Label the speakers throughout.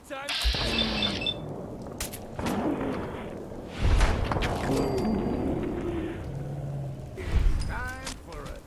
Speaker 1: time. Time for it.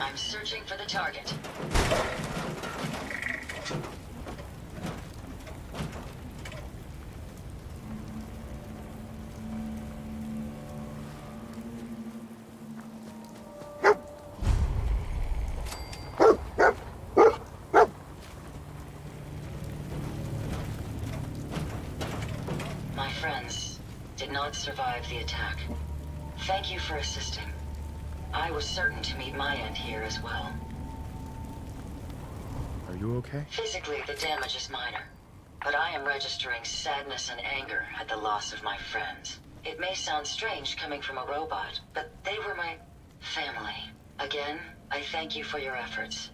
Speaker 2: I'm searching for the target. My friends did not survive the attack. Thank you for assisting. I was certain to meet my end here as well.
Speaker 3: Are you okay?
Speaker 2: Physically, the damage is minor, but I am registering sadness and anger at the loss of my friends. It may sound strange coming from a robot, but they were my family. Again, I thank you for your efforts.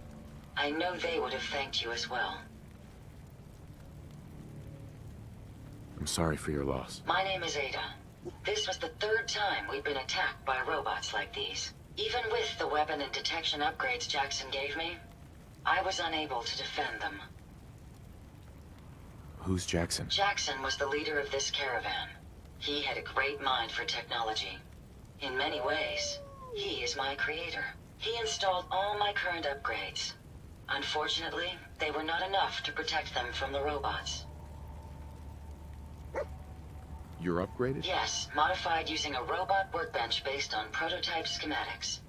Speaker 2: I know they would have thanked you as well.
Speaker 3: I'm sorry for your loss.
Speaker 2: My name is Ada. This was the third time we've been attacked by robots like these. Even with the weapon and detection upgrades Jackson gave me, I was unable to defend them.
Speaker 3: Who's Jackson?
Speaker 2: Jackson was the leader of this caravan. He had a great mind for technology. In many ways, he is my creator. He installed all my current upgrades. Unfortunately, they were not enough to protect them from the robots.
Speaker 3: You're upgraded?
Speaker 2: Yes, modified using a robot workbench based on prototype schematics.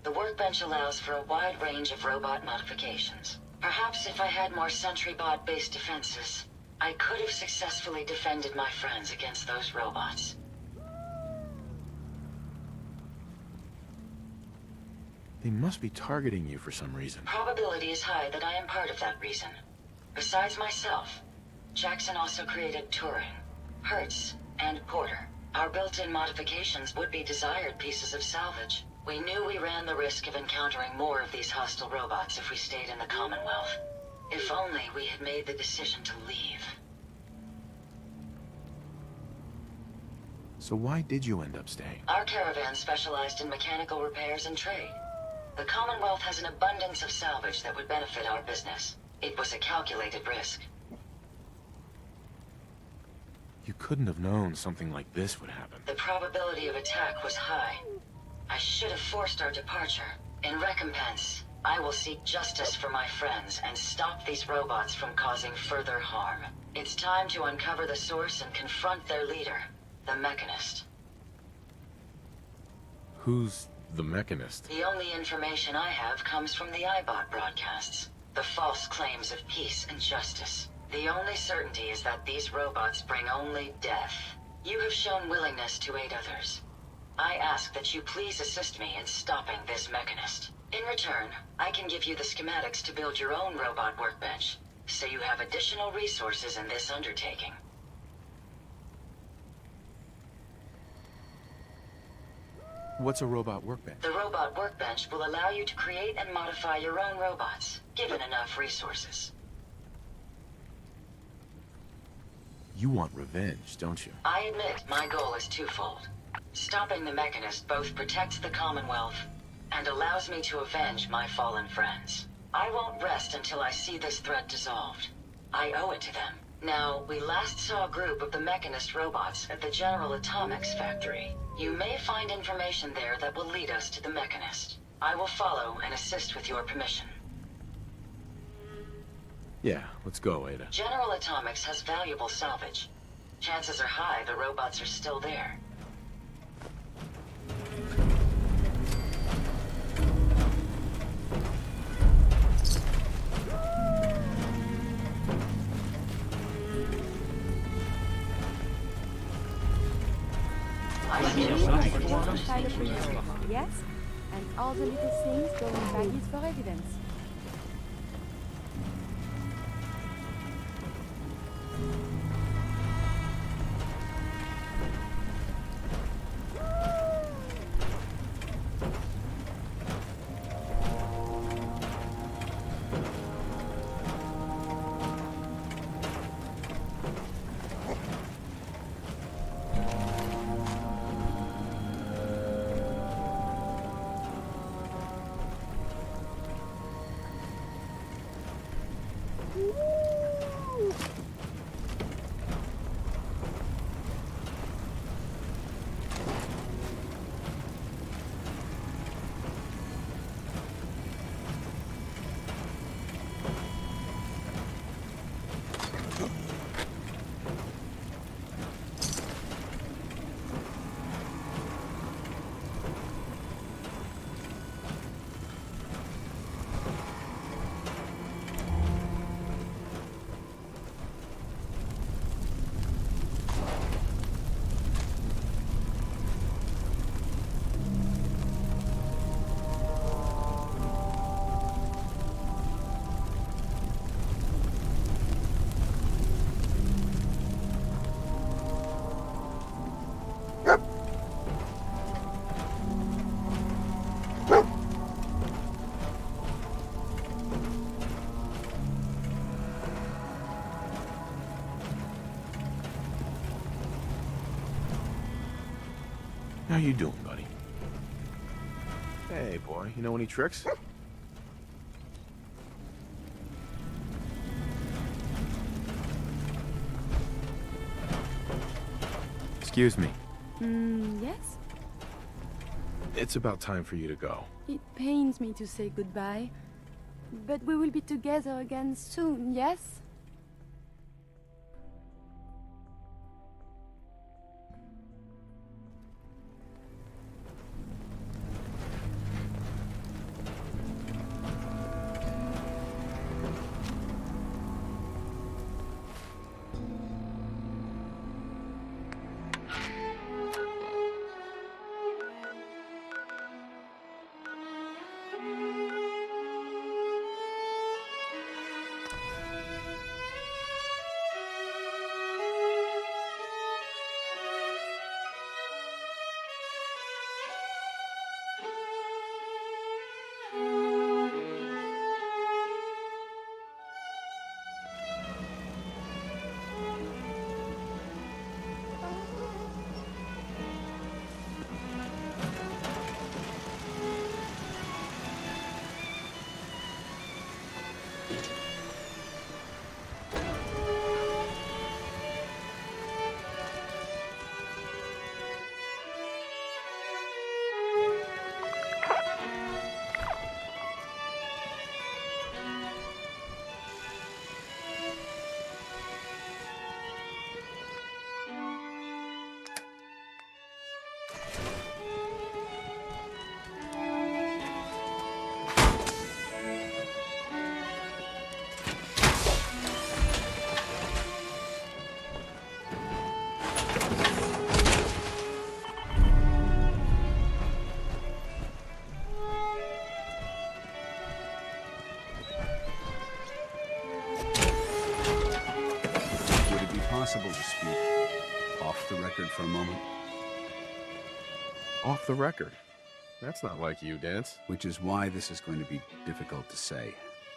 Speaker 2: The workbench allows for a wide range of robot modifications. Perhaps if I had more sentry bot-based defenses, I could have successfully defended my friends against those robots.
Speaker 3: They must be targeting you for some reason.
Speaker 2: Probability is high that I am part of that reason. Besides myself, Jackson also created Turing, Hertz, and Porter. Our built-in modifications would be desired pieces of salvage. We knew we ran the risk of encountering more of these hostile robots if we stayed in the Commonwealth. If only we had made the decision to leave.
Speaker 3: So why did you end up staying?
Speaker 2: Our caravan specialized in mechanical repairs and trade. The Commonwealth has an abundance of salvage that would benefit our business. It was a calculated risk.
Speaker 3: You couldn't have known something like this would happen.
Speaker 2: The probability of attack was high. I should have forced our departure. In recompense, I will seek justice for my friends and stop these robots from causing further harm. It's time to uncover the source and confront their leader, the Mechanist.
Speaker 3: Who's the Mechanist?
Speaker 2: The only information I have comes from the iBot broadcasts. The false claims of peace and justice. The only certainty is that these robots bring only death. You have shown willingness to aid others. I ask that you please assist me in stopping this Mechanist. In return, I can give you the schematics to build your own robot workbench, so you have additional resources in this undertaking.
Speaker 3: What's a robot workbench?
Speaker 2: The robot workbench will allow you to create and modify your own robots, given enough resources.
Speaker 3: You want revenge, don't you?
Speaker 2: I admit my goal is twofold. Stopping the Mechanist both protects the Commonwealth and allows me to avenge my fallen friends. I won't rest until I see this threat dissolved. I owe it to them. Now, we last saw a group of the Mechanist robots at the General Atomics factory. You may find information there that will lead us to the Mechanist. I will follow and assist with your permission.
Speaker 3: Yeah, let's go, Ada.
Speaker 2: General Atomics has valuable salvage. Chances are high the robots are still there.
Speaker 4: Yes, and all the little things go in baggies for evidence.
Speaker 3: How you doing, buddy? Hey, boy, you know any tricks? Excuse me.
Speaker 4: Yes?
Speaker 3: It's about time for you to go.
Speaker 4: It pains me to say goodbye, but we will be together again soon, yes?
Speaker 5: possible to speak off the record for a moment?
Speaker 3: Off the record? That's not like you, Dance.
Speaker 5: Which is why this is going to be difficult to say.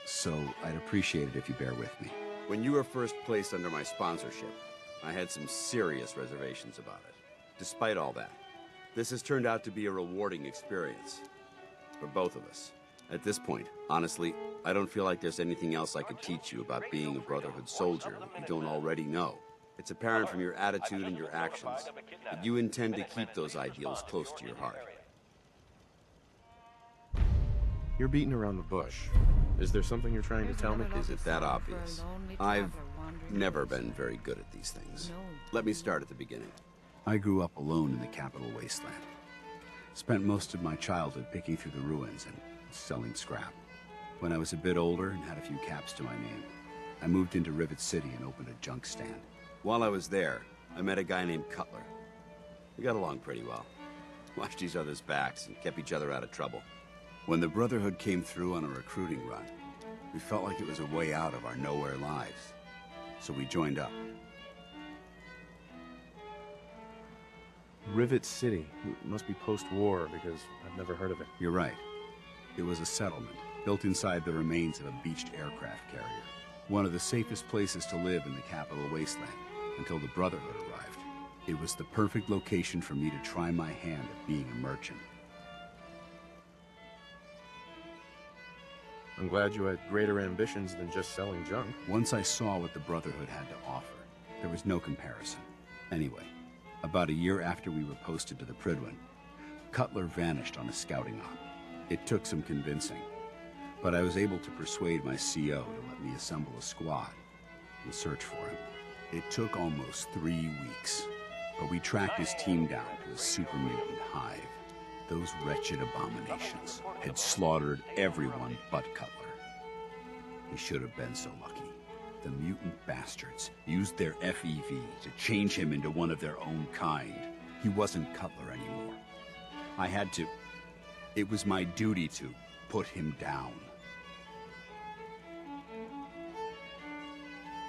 Speaker 5: So I'd appreciate it if you bear with me.
Speaker 6: When you were first placed under my sponsorship, I had some serious reservations about it. Despite all that, this has turned out to be a rewarding experience. For both of us. At this point, honestly, I don't feel like there's anything else I could teach you about being a Brotherhood soldier that you don't already know. It's apparent from your attitude and your actions that you intend to keep those ideals close to your heart.
Speaker 3: You're beating around the bush. Is there something you're trying to tell me?
Speaker 6: Is it that obvious? I've never been very good at these things. Let me start at the beginning.
Speaker 5: I grew up alone in the capital wasteland. Spent most of my childhood picking through the ruins and selling scrap. When I was a bit older and had a few caps to my name, I moved into Rivet City and opened a junk stand.
Speaker 6: While I was there, I met a guy named Cutler. We got along pretty well. Watched each other's backs and kept each other out of trouble.
Speaker 5: When the Brotherhood came through on a recruiting run, we felt like it was a way out of our nowhere lives. So we joined up.
Speaker 3: Rivet City. Must be post-war, because I've never heard of it.
Speaker 5: You're right. It was a settlement, built inside the remains of a beached aircraft carrier. One of the safest places to live in the capital wasteland, until the Brotherhood arrived. It was the perfect location for me to try my hand at being a merchant.
Speaker 3: I'm glad you had greater ambitions than just selling junk.
Speaker 5: Once I saw what the Brotherhood had to offer, there was no comparison. Anyway, about a year after we were posted to the Prydwen, Cutler vanished on a scouting op. It took some convincing, but I was able to persuade my CO to let me assemble a squad and search for him. It took almost 3 weeks, but we tracked his team down to a super mutant hive. Those wretched abominations had slaughtered everyone but Cutler. He should have been so lucky. The mutant bastards used their FEV to change him into one of their own kind. He wasn't Cutler anymore. I had to... It was my duty to put him down.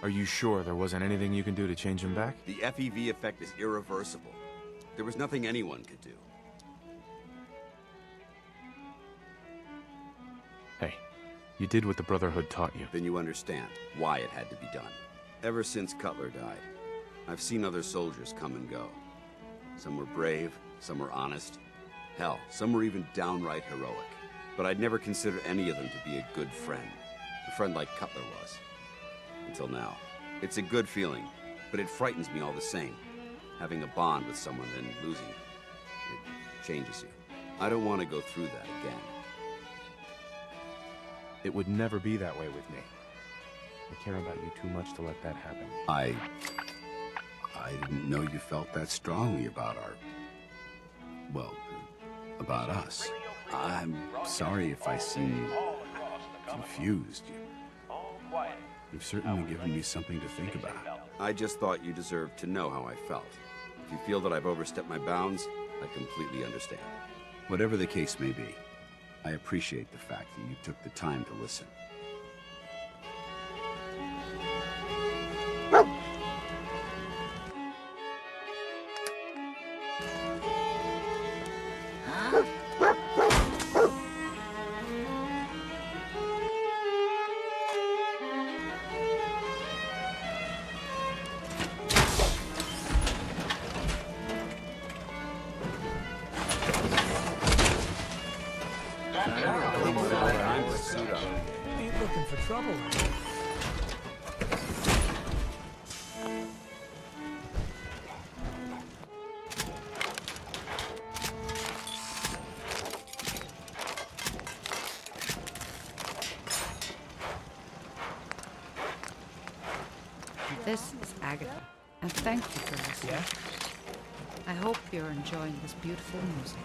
Speaker 3: Are you sure there wasn't anything you can do to change him back?
Speaker 6: The FEV effect is irreversible. There was nothing anyone could do.
Speaker 3: Hey, you did what the Brotherhood taught you.
Speaker 6: Then you understand why it had to be done. Ever since Cutler died, I've seen other soldiers come and go. Some were brave, some were honest. Hell, some were even downright heroic. But I'd never considered any of them to be a good friend. A friend like Cutler was. Until now. It's a good feeling, but it frightens me all the same. Having a bond with someone, then losing it. It changes you. I don't want to go through that again.
Speaker 3: It would never be that way with me. I care about you too much to let that happen.
Speaker 5: I didn't know you felt that strongly about well, about us. I'm sorry if I seem confused. You've certainly given me something to think about.
Speaker 6: I just thought you deserved to know how I felt. If you feel that I've overstepped my bounds, I completely understand.
Speaker 5: Whatever the case may be, I appreciate the fact that you took the time to listen.
Speaker 1: Ain't looking for trouble.
Speaker 7: This is Agatha, and thank you for listening.
Speaker 1: Yeah?
Speaker 7: I hope you're enjoying this beautiful music.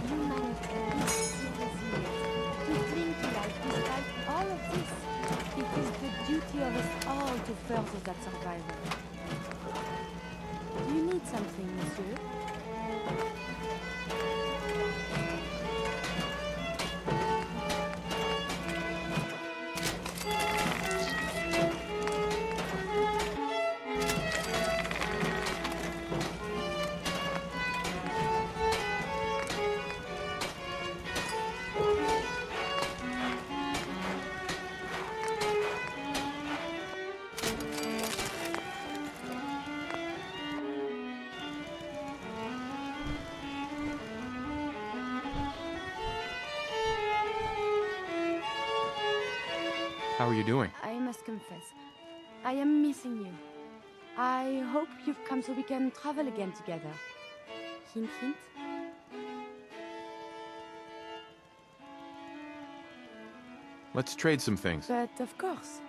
Speaker 4: You managed to be resilient, to cling to life despite all of this. It is the duty of us all to further that survival. Do you need something, monsieur?
Speaker 3: How are you doing?
Speaker 4: I must confess, I am missing you. I hope you've come so we can travel again together. Hint, hint.
Speaker 3: Let's trade some things.
Speaker 4: But of course.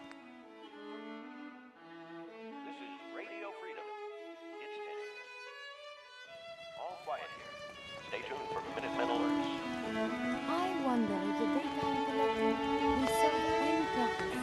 Speaker 8: This is Radio Freedom. It's 10 a.m. All quiet here. Stay tuned for Minutemen alerts.
Speaker 4: I wonder if the daytime collector will serve any purpose.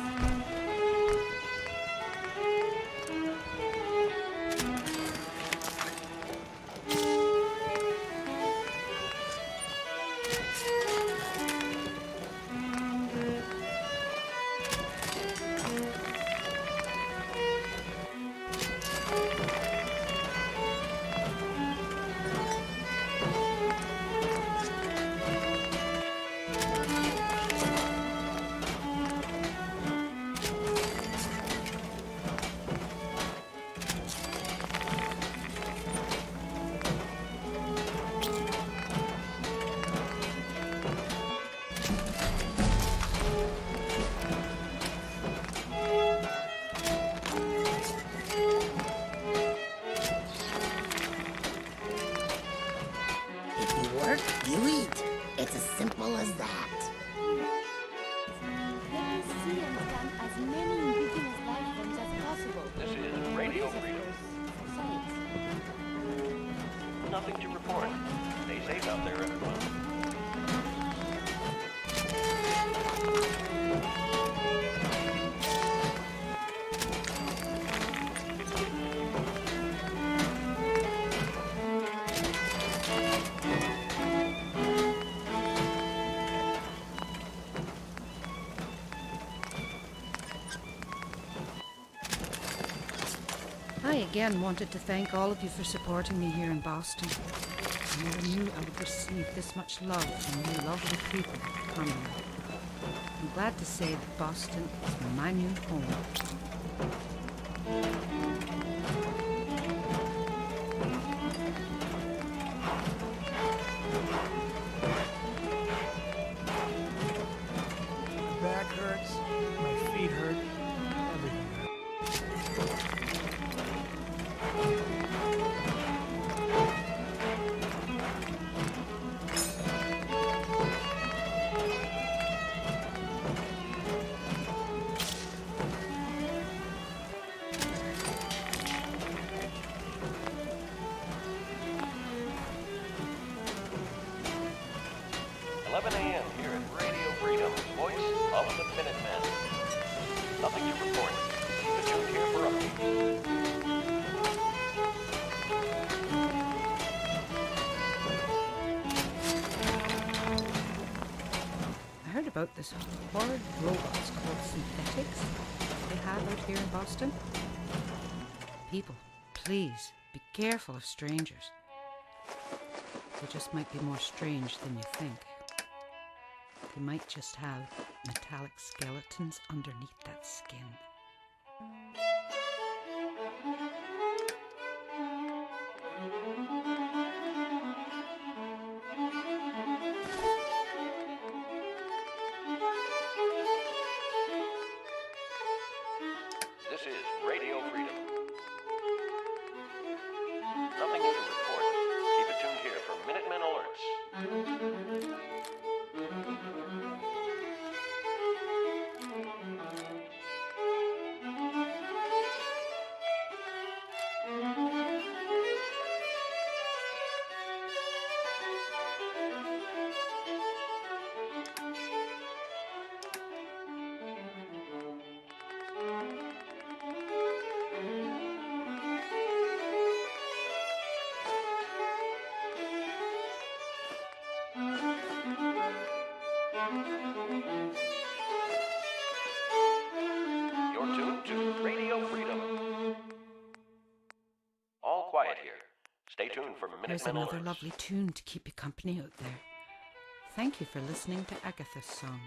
Speaker 9: If you work, you eat. It's as simple as that.
Speaker 4: Let me see and plan as many indigenous life forms as possible.
Speaker 8: This is Radio
Speaker 4: What is, of
Speaker 8: Freedom.
Speaker 4: course, for science.
Speaker 8: Nothing to report. Stay safe out there, everyone.
Speaker 7: I again wanted to thank all of you for supporting me here in Boston. I never knew I would receive this much love from you lovely people coming. I'm glad to say that Boston is my new home.
Speaker 1: Back hurts, my feet hurt, everything hurts.
Speaker 8: A.m. here at Radio Freedom, voice of the Minutemen. Nothing to report. Keep it tuned here for updates.
Speaker 7: I heard about this horrid robots called synthetics they have out here in Boston. People, please be careful of strangers. They just might be more strange than you think. They might just have metallic skeletons underneath that skin.
Speaker 8: This is Radio Freedom. Nothing new to report. Keep it tuned here for Minutemen alerts. You're tuned to Radio Freedom. All quiet here. Stay tuned for
Speaker 7: Here's
Speaker 8: Minutemen
Speaker 7: another
Speaker 8: alerts.
Speaker 7: lovely tune to keep you company out there. Thank you for listening to Agatha's song.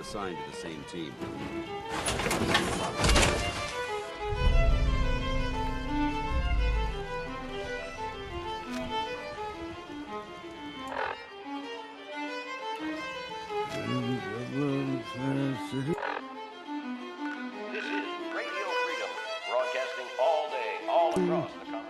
Speaker 6: assigned to the same team.
Speaker 8: This is Radio Freedom, broadcasting all day, all across the Commonwealth.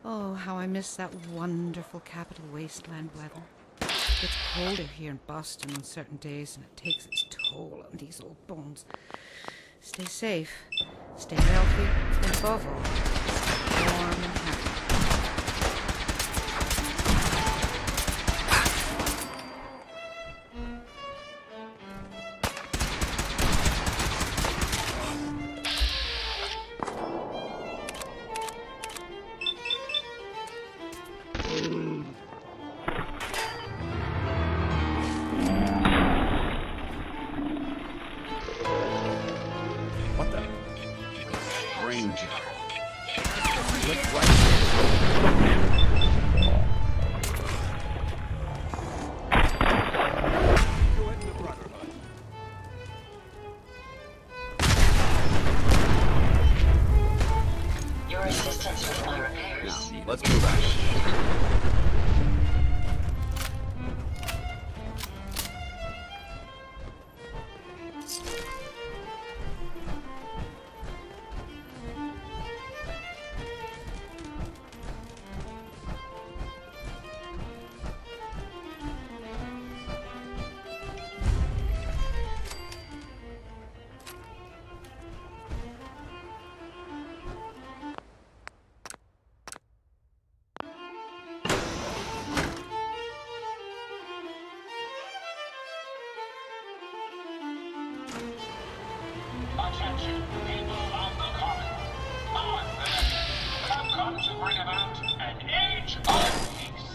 Speaker 7: Oh, how I miss that wonderful capital wasteland weather. It gets colder here in Boston on certain days, and it takes its toll on these old bones. Stay safe, stay healthy, and above all, warm and happy.
Speaker 2: Your assistance with my repairs.
Speaker 6: Let's move out.
Speaker 10: Attention, people of the Commonwealth. I have come to bring about an age of peace.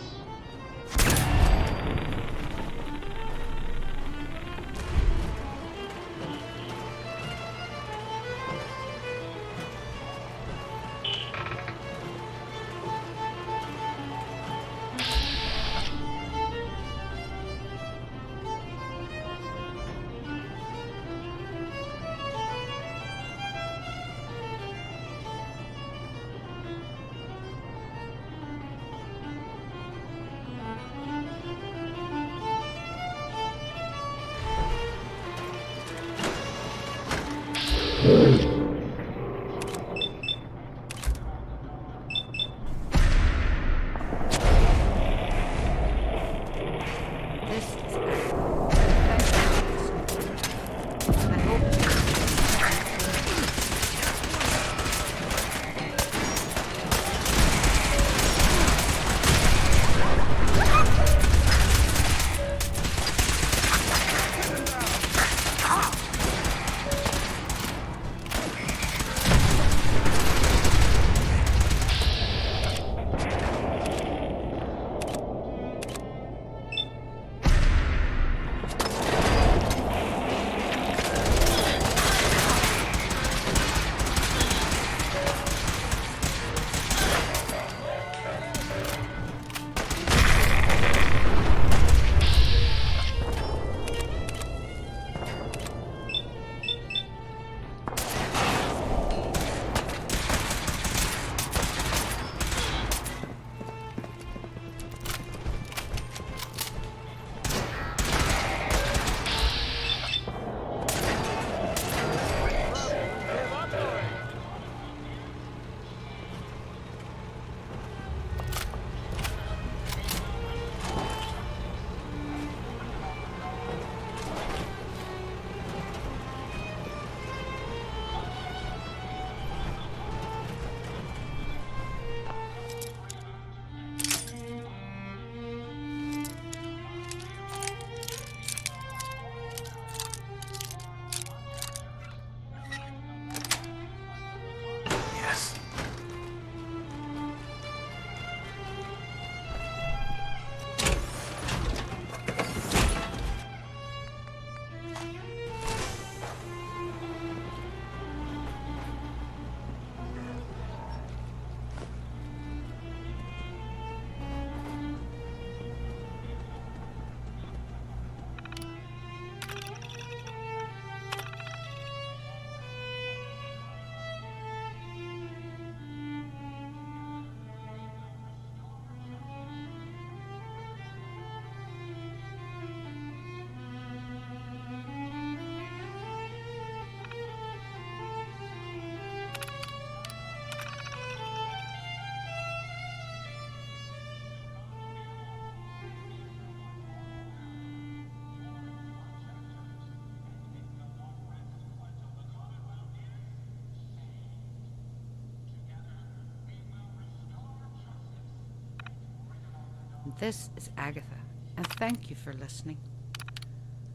Speaker 7: This is Agatha, and thank you for listening.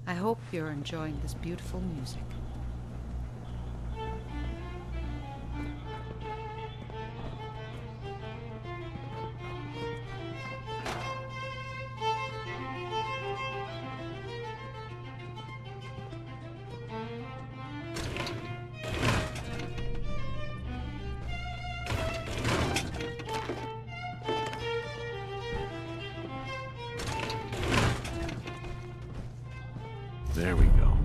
Speaker 7: I hope you're enjoying this beautiful music.
Speaker 11: There we go.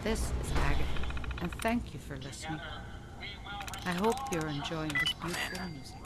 Speaker 7: This is Agatha, and thank you for listening. I hope you're enjoying this beautiful music.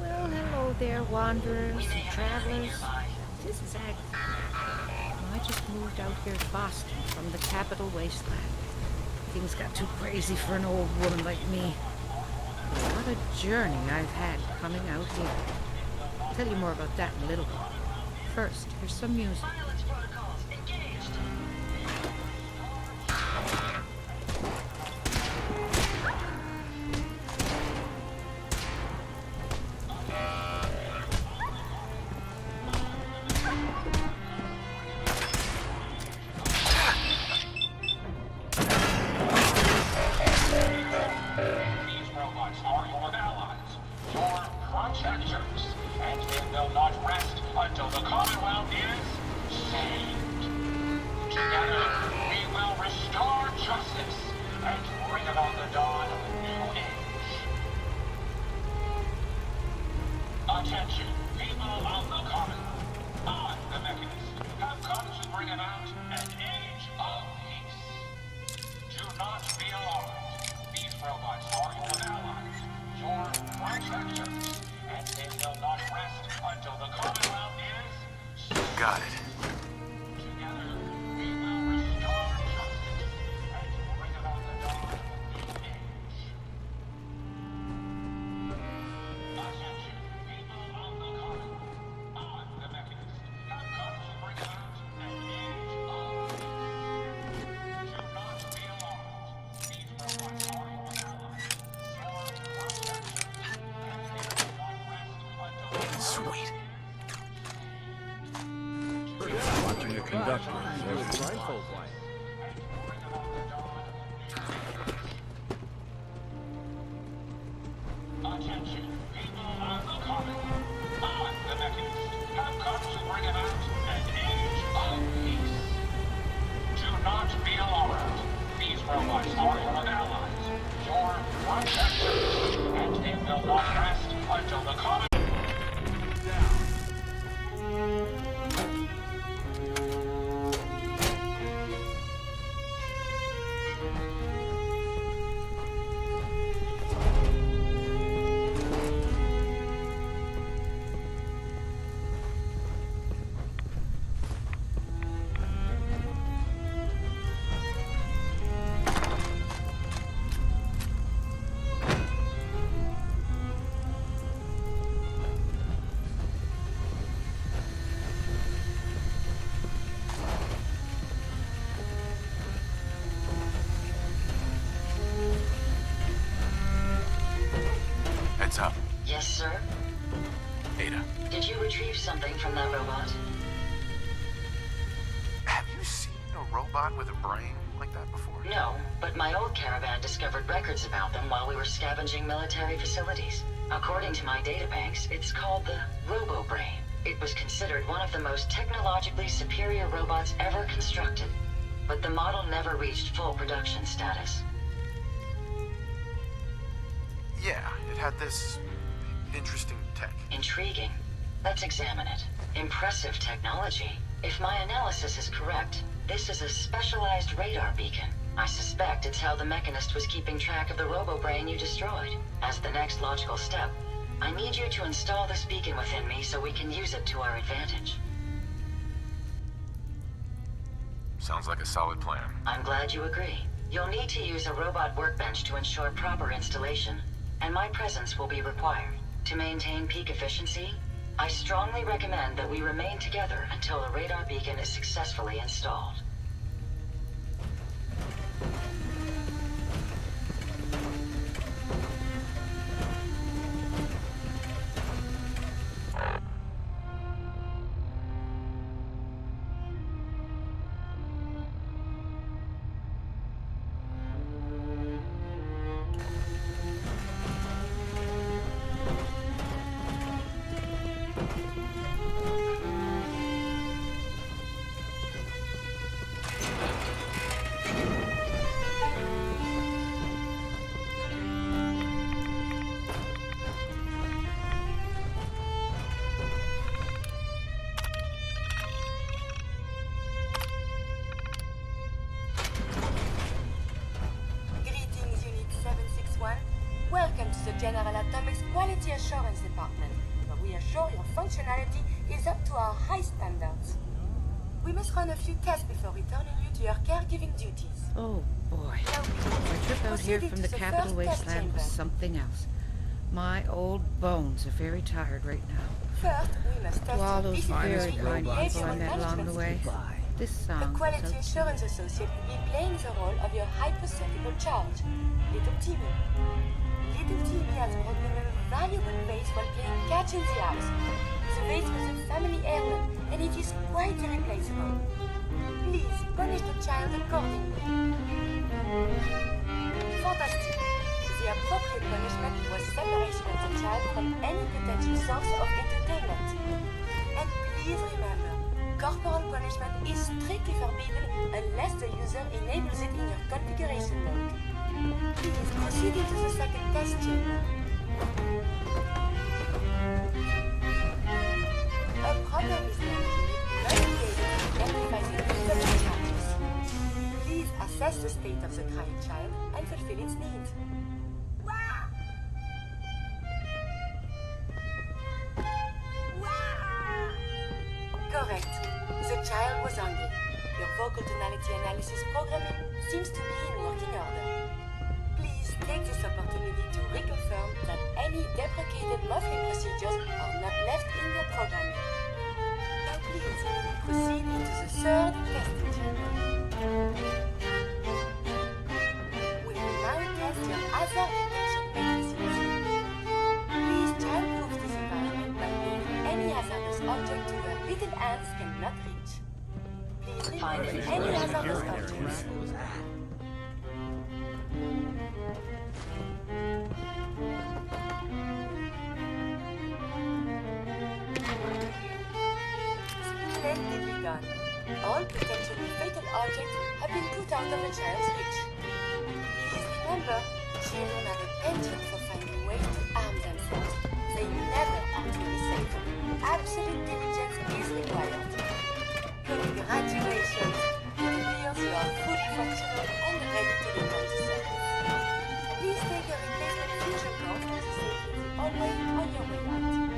Speaker 7: Well, hello there, wanderers and travelers. This is Agatha. I just moved out here to Boston from the capital wasteland. Things got too crazy for an old woman like me. What a journey I've had coming out here. I'll tell you more about that in a little while. First, here's some music.
Speaker 10: Attention, people of the common. I, the Mechanist, have come to bring about an age of peace. Do not be alarmed. These robots are your allies, your protectors, and they will not rest until the Commonwealth is...
Speaker 11: Got it.
Speaker 10: Together, we will restore justice and bring about the dawn of a new age. Attention, people of the common. I, the Mechanist, have come to bring about an age of peace. Do not be alarmed. These robots are your allies, your protectors, and they will not rest until the
Speaker 11: Sweet.
Speaker 3: Watching the conductor. There's blindfold light.
Speaker 10: Attention, people of the common. I, the Mechanist, have come to bring about an age of peace. Do not be alarmed. These robots are your allies, your protectors, and they will not rest until the common...
Speaker 2: Yes, sir?
Speaker 11: Ada,
Speaker 2: Did you retrieve something from that robot?
Speaker 11: have you seen a robot with a brain like that before?
Speaker 2: No, but my old caravan discovered records about them while we were scavenging military facilities. According to my databanks, it's called the Robo-Brain. It was considered one of the most technologically superior robots ever constructed, but the model never reached full production status.
Speaker 11: Yeah, it had this interesting tech.
Speaker 2: Intriguing. Let's examine it. Impressive technology. If my analysis is correct, this is a specialized radar beacon. I suspect it's how the Mechanist was keeping track of the Robo-Brain you destroyed. As the next logical step, I need you to install this beacon within me so we can use it to our advantage.
Speaker 11: Sounds like a solid plan.
Speaker 2: I'm glad you agree. You'll need to use a robot workbench to ensure proper installation, and my presence will be required. To maintain peak efficiency, I strongly recommend that we remain together until the radar beacon is successfully installed.
Speaker 12: Greetings, Unit 761. Welcome to the General Atomics Quality Assurance Department, where we assure your functionality is up to our high standards. We must run a few tests before returning you to your caregiving duties.
Speaker 7: Oh boy. Our trip out here from the capital wasteland was something else. My old bones are very tired right now.
Speaker 12: First, we must test
Speaker 7: To all
Speaker 12: your
Speaker 7: those very
Speaker 12: physical
Speaker 7: kind
Speaker 12: and
Speaker 7: people I
Speaker 12: behavioral
Speaker 7: met along
Speaker 12: management
Speaker 7: the way,
Speaker 12: skills.
Speaker 7: this
Speaker 12: The
Speaker 7: song
Speaker 12: Quality
Speaker 7: so
Speaker 12: Assurance Associate will be playing the role of your hypothetical charge, Little Timmy. Little Timmy has brought them a valuable vase while playing catch in the house. The vase was a family heirloom, and it is quite irreplaceable. Please punish the child accordingly. Fantastic. The appropriate punishment was separation of the child from any potential source of entertainment. And please remember, corporal punishment is strictly forbidden unless the user enables it in your configuration mode. Please proceed into the second test chamber. A proper business unit must be able to identify the individual charges. Please assess the state of the crying child and fulfill its needs. Correct. The child was hungry. Your vocal tonality analysis programming seems to be in working order. Please take this opportunity to reconfirm that any deprecated muffling procedures are not left in your programming. Now please, proceed into the third testing chamber. We will now test your hazard detection mechanisms. Please childproof this environment by moving any hazardous object to where little hands cannot reach. Please remove any hazardous objects. Splendidly done. All potentially fatal objects have been put out of the child's reach. Please remember, children have a penchant for finding ways to harm themselves. They never are truly safe. Absolute diligence is required. Congratulations! It appears you are fully functional and ready to return to service. Please take your replacement fusion cord to the safety of the hallway on your way out.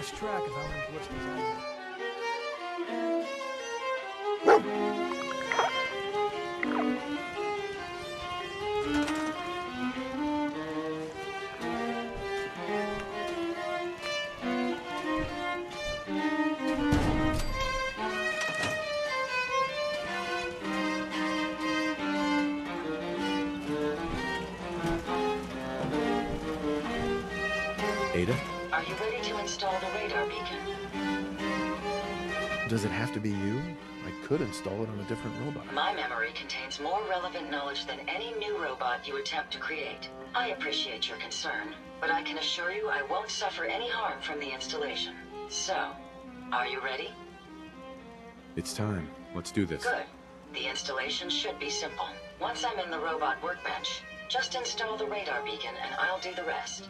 Speaker 1: lost track of how many blisters I had.
Speaker 3: Ada?
Speaker 2: Are you ready to install the radar beacon?
Speaker 3: Does it have to be you? I could install it on a different robot.
Speaker 2: My memory contains more relevant knowledge than any new robot you attempt to create. I appreciate your concern, but I can assure you I won't suffer any harm from the installation. So, are you ready?
Speaker 3: It's time. Let's do this.
Speaker 2: Good. The installation should be simple. Once I'm in the robot workbench, just install the radar beacon and I'll do the rest.